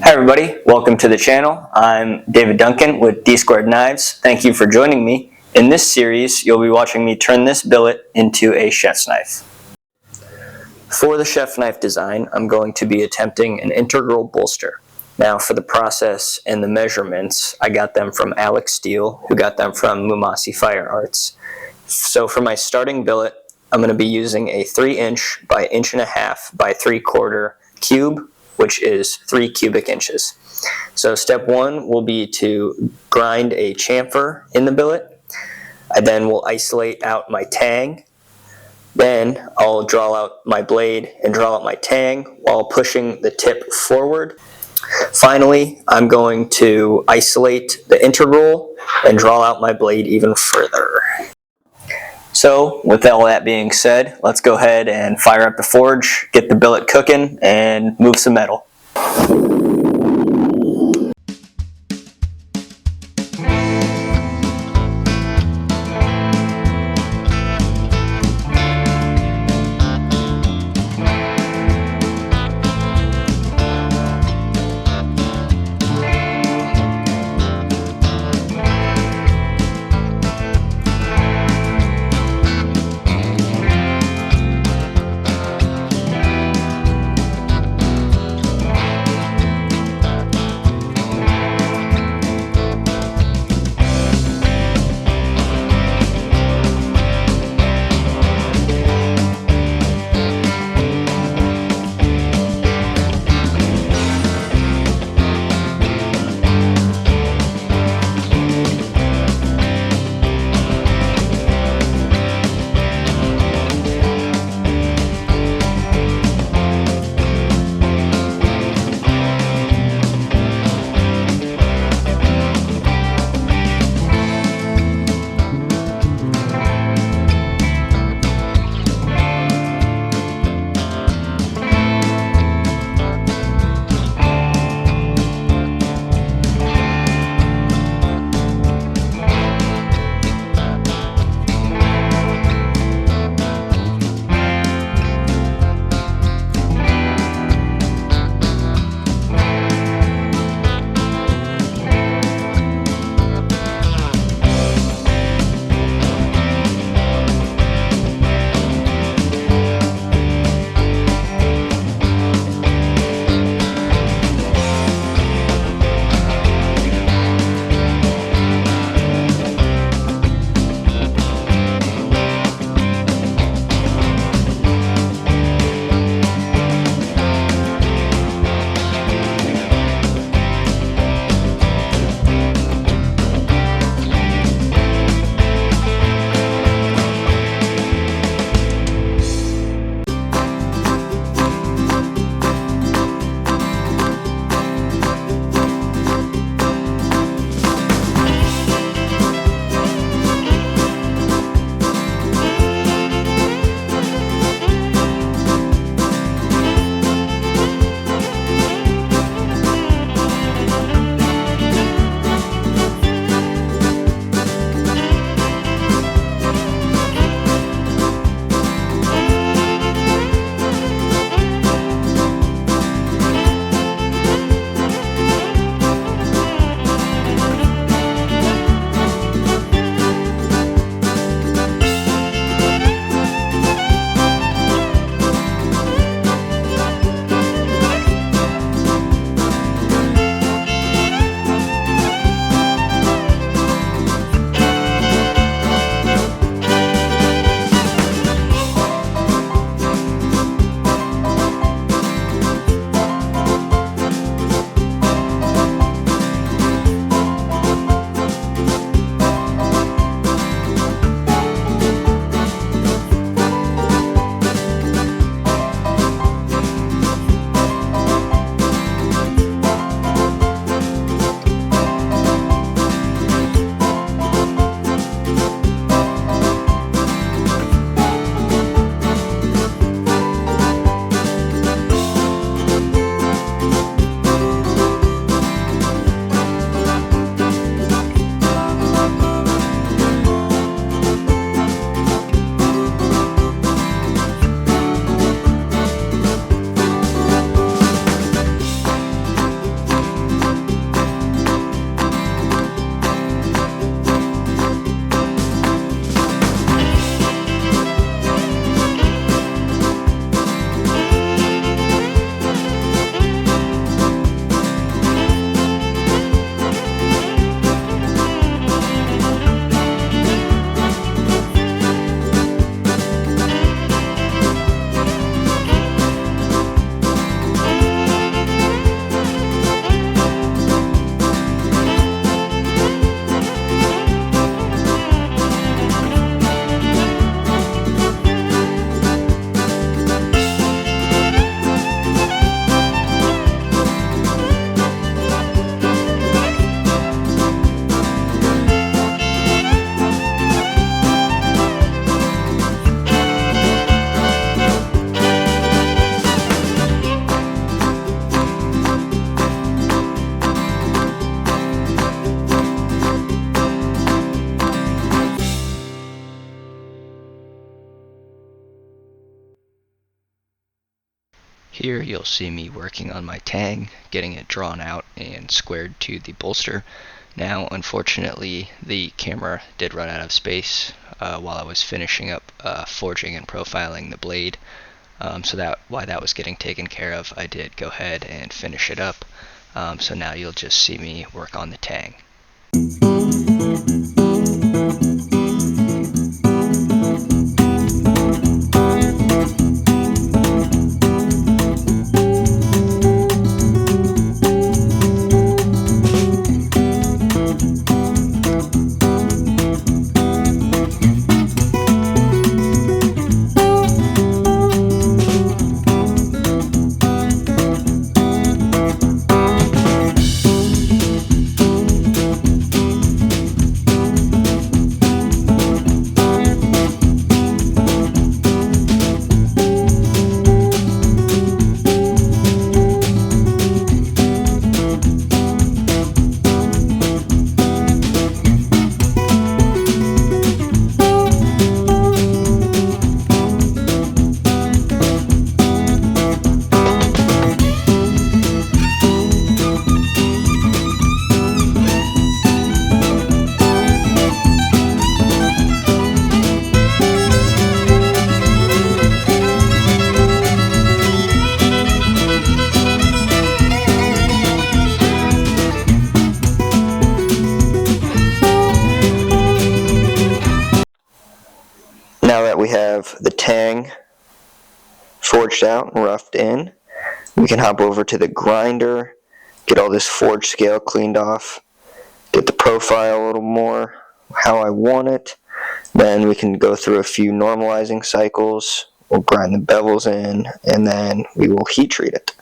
Hi everybody, welcome to the channel. I'm David Duncan with D Squared Knives. Thank you for joining me. In this series, you'll be watching me turn this billet into a chef's knife. For the chef knife design, I'm going to be attempting an integral bolster. Now for the process and the measurements, I got them from Alex Steele, who got them from Mumasi Fire Arts. So for my starting billet, I'm going to be using a 3" by 1.5" by 3/4 cube, which is 3 cubic inches. So step one will be to grind a chamfer in the billet. I then will isolate out my tang. Then I'll draw out my blade and draw out my tang while pushing the tip forward. Finally, I'm going to isolate the integral and draw out my blade even further. So with all that being said, let's go ahead and fire up the forge, get the billet cooking, and move some metal. Here you'll see me working on my tang, getting it drawn out and squared to the bolster. Now, unfortunately, the camera did run out of space while I was finishing up forging and profiling the blade. So while that was getting taken care of, I did go ahead and finish it up. So now you'll just see me work on the tang. Now that we have the tang forged out and roughed in, we can hop over to the grinder, get all this forged scale cleaned off, get the profile a little more how I want it. Then we can go through a few normalizing cycles, we'll grind the bevels in, and then we will heat treat it.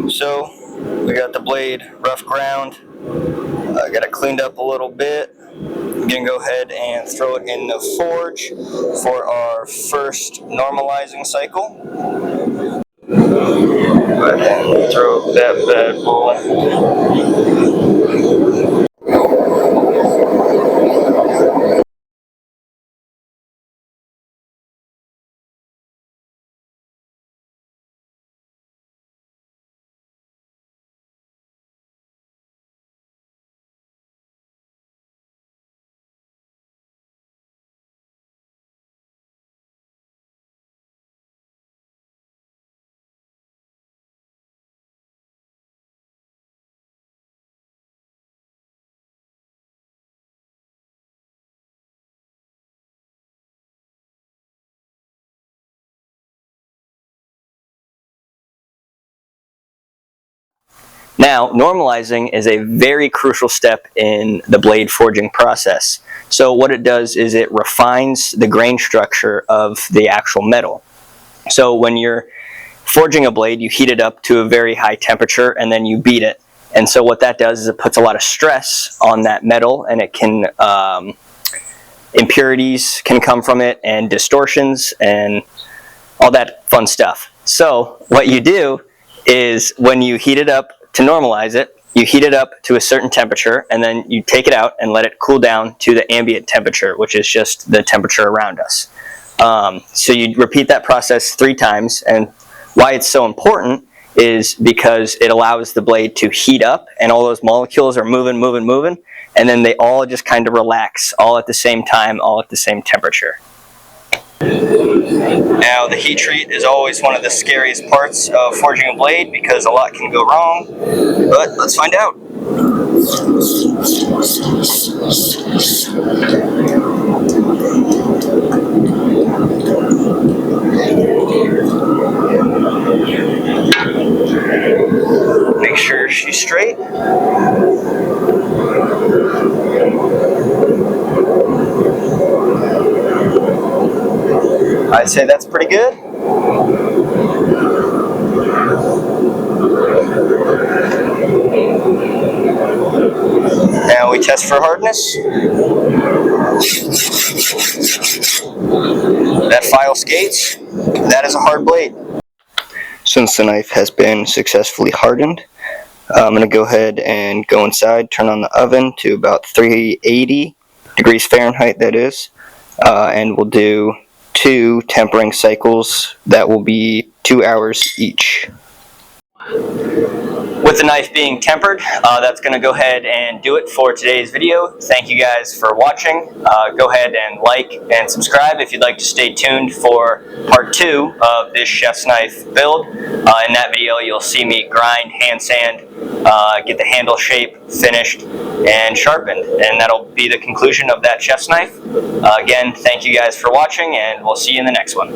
So we got the blade rough ground, got it cleaned up a little bit. I'm gonna go ahead and throw it in the forge for our first normalizing cycle. Go ahead and throw that bad boy. Now, normalizing is a very crucial step in the blade forging process. So what it does is it refines the grain structure of the actual metal. So when you're forging a blade, you heat it up to a very high temperature and then you beat it. And so what that does is it puts a lot of stress on that metal, and it can, impurities can come from it, and distortions and all that fun stuff. So what you do is when you heat it up to normalize it, you heat it up to a certain temperature, and then you take it out and let it cool down to the ambient temperature, which is just the temperature around us. So you repeat that process 3 times, and why it's so important is because it allows the blade to heat up, and all those molecules are moving, and then they all just kind of relax all at the same time, all at the same temperature. Now, the heat treat is always one of the scariest parts of forging a blade because a lot can go wrong, but let's find out. Make sure she's straight. I'd say that's pretty good. Now we test for hardness. That file skates. That is a hard blade. Since the knife has been successfully hardened, I'm going to go ahead and go inside, turn on the oven to about 380 degrees Fahrenheit, that is, and we'll do 2 tempering cycles. That will be 2 hours each. With the knife being tempered, that's going to go ahead and do it for today's video. Thank you guys for watching. Go ahead and like and subscribe if you'd like to stay tuned for part 2 of this chef's knife build. In that video, you'll see me grind, hand sand, get the handle shape finished and sharpened, and that'll be the conclusion of that chef's knife. Again, thank you guys for watching, and we'll see you in the next one.